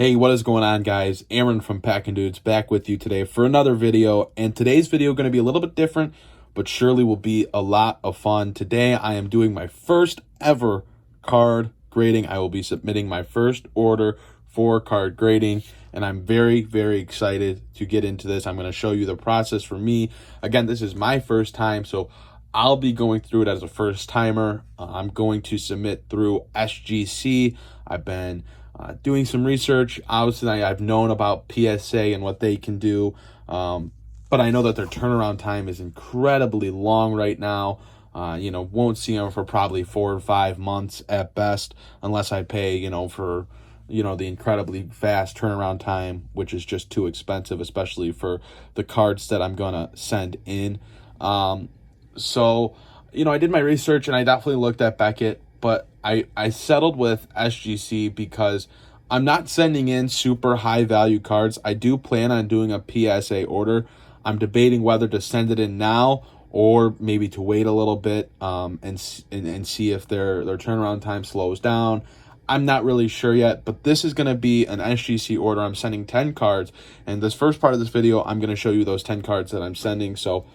Hey, what is going on, guys? Aaron from Packin' Dudes back with you today for another video. And today's video going to be a little bit different, but surely will be a lot of fun. Today, I am doing my first ever card grading. I will be submitting my first order for card grading, and I'm very, very excited to get into this. I'm going to show you the process for me. Again, this is my first time, so I'll be going through it as a first timer. I'm going to submit through SGC. I've been doing some research. Obviously, I've known about PSA and what they can do, but I know that their turnaround time is incredibly long right now. Won't see them for probably 4 or 5 months at best, unless I pay, for, the incredibly fast turnaround time, which is just too expensive, especially for the cards that I'm going to send in. So, I did my research and I definitely looked at Beckett, but I settled with SGC because I'm not sending in super high value cards. I do plan on doing a PSA order. I'm debating whether to send it in now or maybe to wait a little bit and see if their turnaround time slows down. I'm not really sure yet, but this is going to be an SGC order. I'm sending 10 cards, and this first part of this video, I'm going to show you those 10 cards that I'm sending. So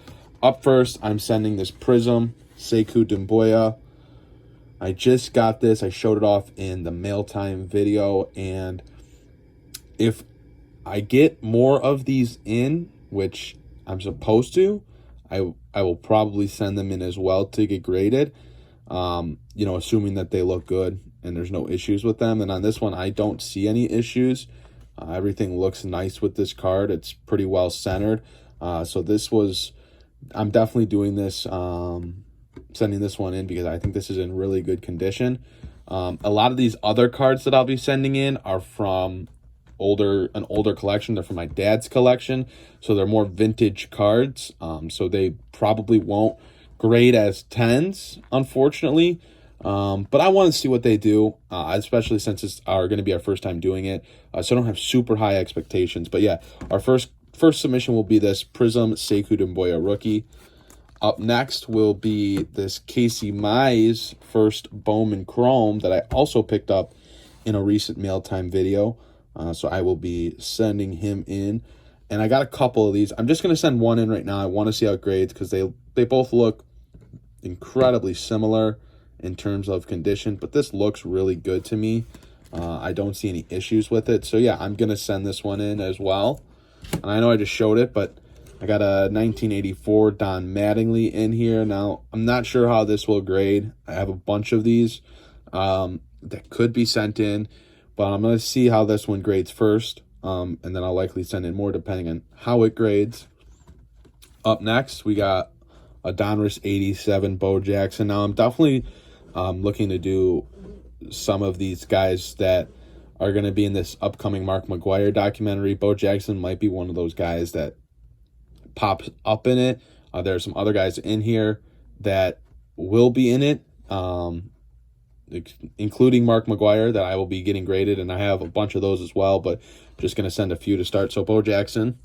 up first, I'm sending this Prism Sekou Doumbouya. I just got this. I showed it off in the mail time video, and if I get more of these in, which I'm supposed to, I will probably send them in as well to get graded, assuming that they look good and there's no issues with them. And on this one, I don't see any issues. Everything looks nice with this card. It's pretty well centered. I'm definitely doing this, sending this one in because I think this is in really good condition. A lot of these other cards that I'll be sending in are from an older collection. They're from my dad's collection, so they're more vintage cards. So they probably won't grade as 10s, unfortunately. But I want to see what they do, especially since it's going to be our first time doing it. So I don't have super high expectations. But yeah, our first submission will be this Prism Sekou Doumbouya rookie. Up next will be this Casey Mize first Bowman Chrome that I also picked up in a recent mail time video. So I will be sending him in. And I got a couple of these. I'm just going to send one in right now. I want to see how it grades because they both look incredibly similar in terms of condition. But this looks really good to me. I don't see any issues with it. So yeah, I'm going to send this one in as well. And I know I just showed it, but I got a 1984 Don Mattingly in here. Now, I'm not sure how this will grade. I have a bunch of these that could be sent in, but I'm going to see how this one grades first, and then I'll likely send in more depending on how it grades. Up next, we got a Donruss 87 Bo Jackson. Now, I'm definitely looking to do some of these guys that are going to be in this upcoming Mark McGwire documentary. Bo Jackson might be one of those guys that pops up in it. There are some other guys in here that will be in it, including Mark McGwire, that I will be getting graded, and I have a bunch of those as well, but I'm just going to send a few to start. So Bo Jackson.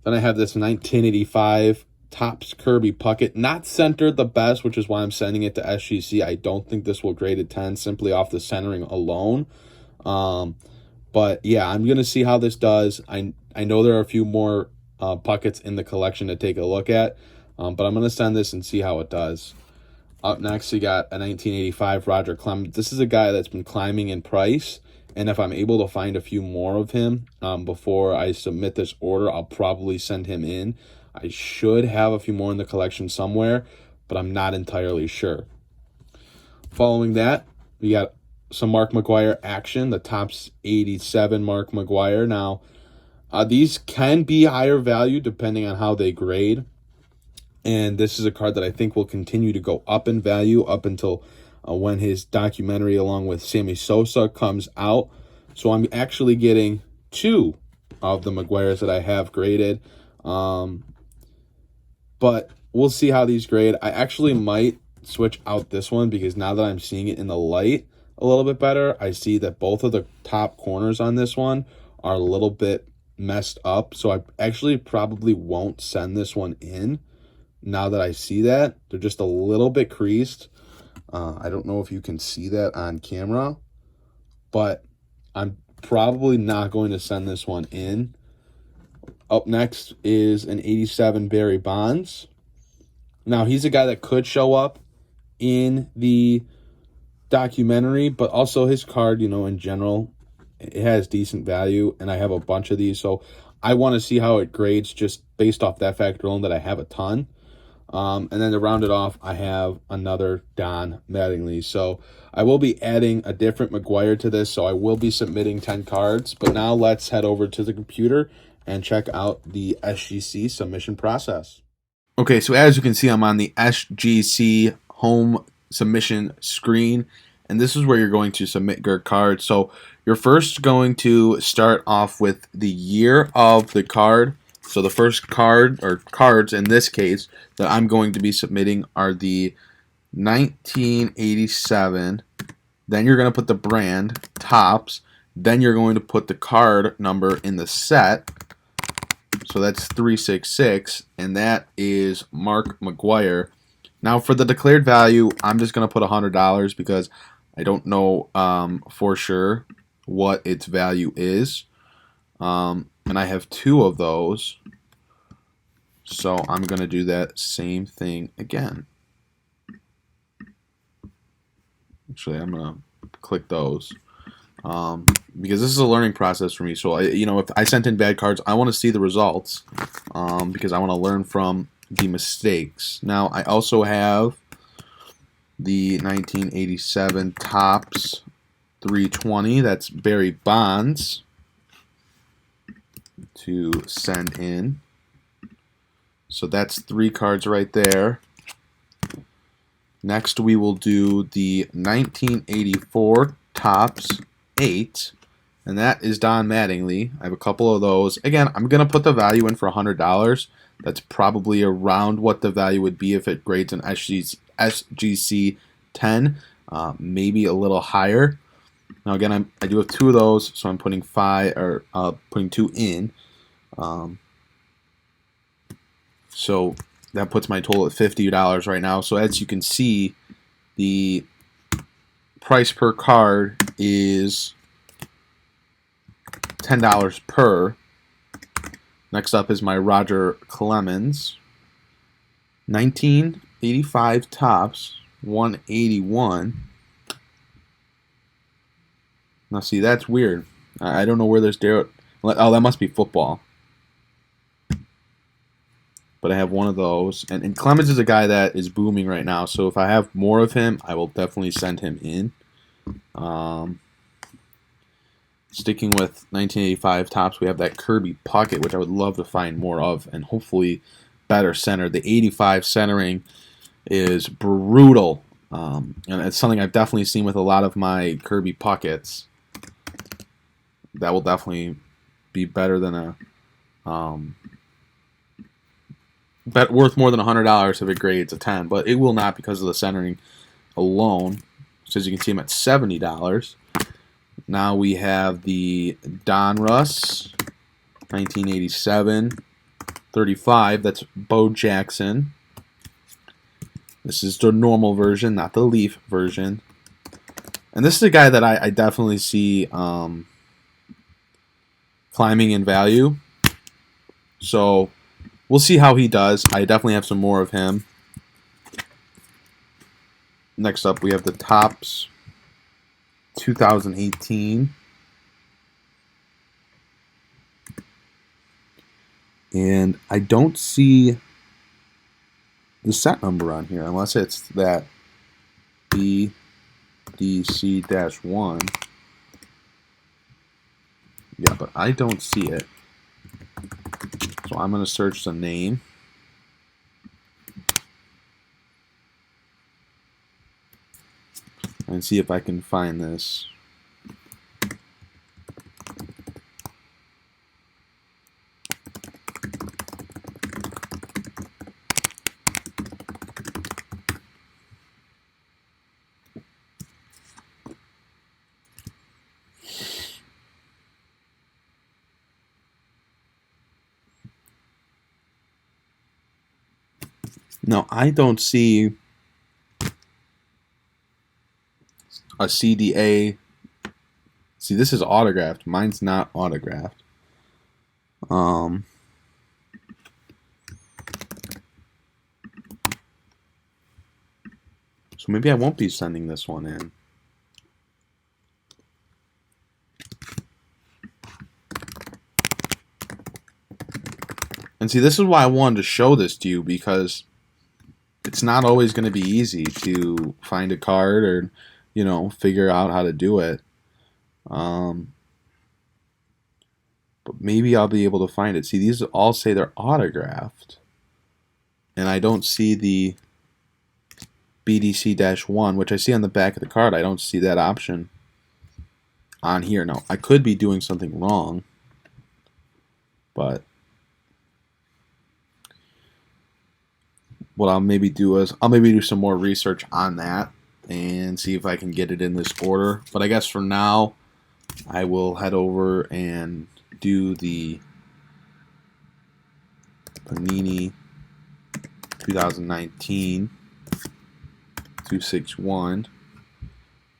Then I have this 1985 Topps Kirby Puckett, not centered the best, which is why I'm sending it to SGC. I don't think this will grade at 10 simply off the centering alone. But yeah, I'm going to see how this does. I know there are a few more Pucketts in the collection to take a look at, but I'm going to send this and see how it does. Up next, we got a 1985 Roger Clemens. This is a guy that's been climbing in price, and if I'm able to find a few more of him before I submit this order, I'll probably send him in. I should have a few more in the collection somewhere, but I'm not entirely sure. Following that, we got some Mark McGwire action, the Topps 87 Mark McGwire. Now, these can be higher value depending on how they grade. And this is a card that I think will continue to go up in value up until when his documentary along with Sammy Sosa comes out. So I'm actually getting 2 of the McGwires that I have graded. But we'll see how these grade. I actually might switch out this one because now that I'm seeing it in the light a little bit better, I see that both of the top corners on this one are a little bit messed up. So I actually probably won't send this one in now that I see that. They're just a little bit creased. I don't know if you can see that on camera, but I'm probably not going to send this one in. Up next is an 87 Barry Bonds. Now, he's a guy that could show up in the documentary, but also his card, in general, it has decent value, and I have a bunch of these, so I want to see how it grades just based off that factor alone that I have a ton. And then to round it off, I have another Don Mattingly. So I will be adding a different McGuire to this, so I will be submitting 10 cards. But now let's head over to the computer and check out the SGC submission process. Okay, so as you can see, I'm on the SGC home submission screen, and this is where you're going to submit your card. So you're first going to start off with the year of the card. So the first card, or cards in this case, that I'm going to be submitting are the 1987. Then you're going to put the brand, Topps. Then you're going to put the card number in the set. So that's 366, and that is Mark McGuire. Now for the declared value, I'm just going to put $100 because I don't know for sure what its value is. And I have 2 of those, so I'm going to do that same thing again. Actually, I'm going to click those because this is a learning process for me. So, if I sent in bad cards, I want to see the results because I want to learn from the mistakes. Now, I also have the 1987 Topps 320. That's Barry Bonds to send in. So that's 3 cards right there. Next we will do the 1984 Topps 8, and that is Don Mattingly. I have a couple of those. Again, I'm going to put the value in for $100. That's probably around what the value would be if it grades an SGC 10, maybe a little higher. Now again, I do have 2 of those, so I'm putting putting 2 in. So that puts my total at $50 right now. So as you can see, the price per card is $10 per. Next up is my Roger Clemens 1985 Topps 181. Now see, that's weird. I don't know where there's Darrell. Oh, that must be football. But I have one of those. And Clemens is a guy that is booming right now. So if I have more of him, I will definitely send him in. Sticking with 1985 Topps, we have that Kirby Puckett, which I would love to find more of. And hopefully better center. The 85 centering is brutal. And it's something I've definitely seen with a lot of my Kirby Puckets. That will definitely be better than a... worth more than $100 if it grades a 10, but it will not because of the centering alone. So as you can see, I'm at $70. Now we have the Donruss 1987 35. That's Bo Jackson. This is the normal version, not the Leaf version. And this is a guy that I definitely see climbing in value. So we'll see how he does. I definitely have some more of him. Next up, we have the Topps 2018. And I don't see the set number on here, unless it's that BDC-1. Yeah, but I don't see it. So I'm going to search the name. And see if I can find this. No, I don't see a CDA See, this is autographed. Mine's not autographed. So maybe I won't be sending this one in. And see, this is why I wanted to show this to you, because it's not always going to be easy to find a card or, you know, figure out how to do it. But maybe I'll be able to find it. See, these all say they're autographed. And I don't see the BDC-1, which I see on the back of the card. I don't see that option on here. Now, I could be doing something wrong, but what I'll maybe do is I'll maybe do some more research on that and see if I can get it in this order. But I guess for now, I will head over and do the Panini 2019 261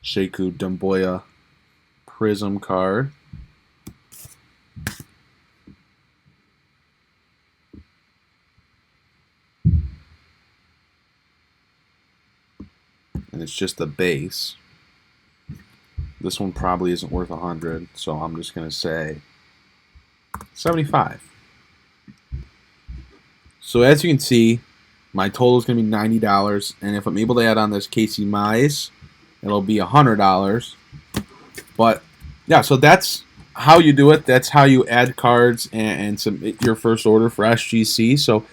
Sheku Dumboya Prism card. And it's just the base. This one probably isn't worth 100, so I'm just going to say 75. So as you can see, my total is going to be $90, and if I'm able to add on this Casey Mize, it'll be $100. But yeah, so that's how you do it. That's how you add cards and submit your first order for SGC. So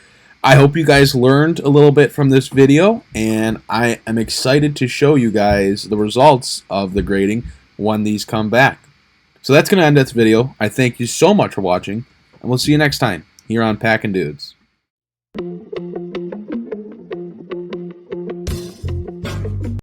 I hope you guys learned a little bit from this video, and I am excited to show you guys the results of the grading when these come back. So that's going to end this video. I thank you so much for watching, and we'll see you next time here on Packin' Dudes.